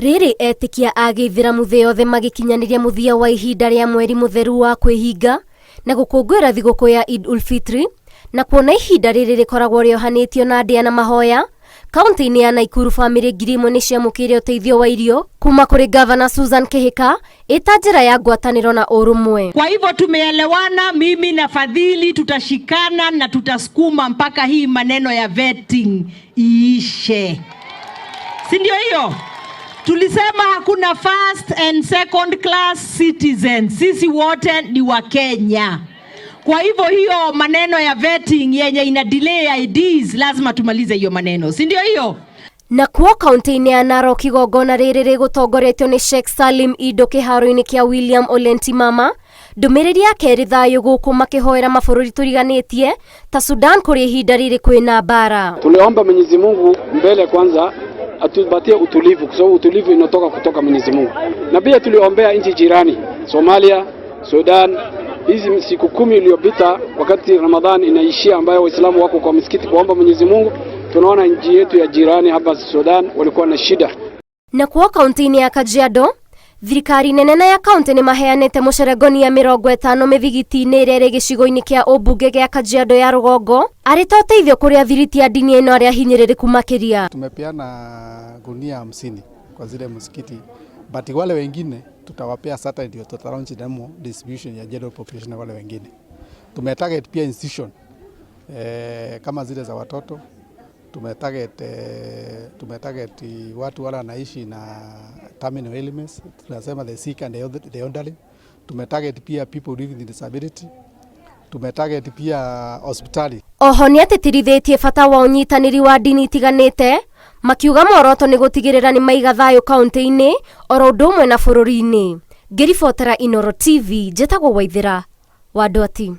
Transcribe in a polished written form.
Rĩrĩ etĩkia a Aithiramu thĩ yothe magĩkinyanĩria mũthia wa ihinda rĩa mweri mũtheru wa kwĩhinga na gũkũngũĩra thigũkũ ya EID UL FITR, na kuona ihinda rĩrĩ rĩkoragwo rĩohanĩtio na ndĩa na mahoya, kaunti-inĩ ya Nakuru bamĩrĩ 1000 nĩciamũkĩire ũteithio wa irio kuma kũrĩ Gavana Susan Kihika ĩta njĩra ya ngwatanĩro na ũrũmwe. Kwa hivyo tumeelewana, mimi na Fadhili tutashikana na tutasukuma mpaka hii maneno ya vetting iishe. Si ndio hiyo? Tulisema hakuna first and second class citizens. Sisi wote ni wa Kenya. Kwa hivyo hiyo maneno ya vetting yenye ina delay IDs lazima tumalize hiyo maneno. Si ndio hiyo? Na kuo kaunti-inĩ ya Narok igongona rĩrĩ rĩgũtongoretio nĩ Sheikh Salim Indo kĩharo-inĩ kĩa William Olentimama, ndũmĩrĩri ya kerĩ thayũ gũkũ makĩhoera mabũrũri tũriganĩtie ta Sudan kũrĩ ihinda rĩrĩ kwĩna mbara. Tuliomba Mwenyezi Mungu mbele kwanza atupatie utulivu, kwa sababu utulivu inatoka kutoka Mwenyezi Mungu. Na pia tuliombea nchi jirani, Somalia, Sudan. Hizi siku 10 iliyopita wakati Ramadhan inaishia, ambayo Waislamu wako kwa misikiti kuomba Mwenyezi Mungu, tunaona nchi yetu ya jirani hapa Sudan walikuwa na shida. Na kuo kaunti-inĩ ya Kajiado, thirikari nene ya kaunti nĩ maheanĩte mũceregoni ya 50 mĩthigiti-inĩ ĩrĩa ĩrĩ gĩcigo-inĩ kĩa ũmbunge gĩa Kajiado ya rũgongo, arĩ ta ũteithio kũrĩ athiriti ya dini ĩno arĩa hinyĩrĩrĩku makĩria. Tumepeana gunia 50 kwa zile msikiti, but wale wengine tutawapea Saturday, ndio tutalaunch demo distribution ya general population na wale wengine. Tumetarget pia institution kama zile za watoto, tumetarget watu wale wanaishi na terminal illness, tunasema the sick and the elderly. Tumetarget pia people living with disability. Tumetarget pia hospitali. Oho nĩ atĩtirithĩtie bata wa ũnyitanĩri wa dini itiganĩte, makiuga moroto nĩ gũtigĩrĩra nĩ maiga thayũ kaunti-inĩ oro ũndũ ũmwe na bũrũri-inĩ. Ngĩribotera Inooro TV, njĩtagwo Waithira wa Ndwati.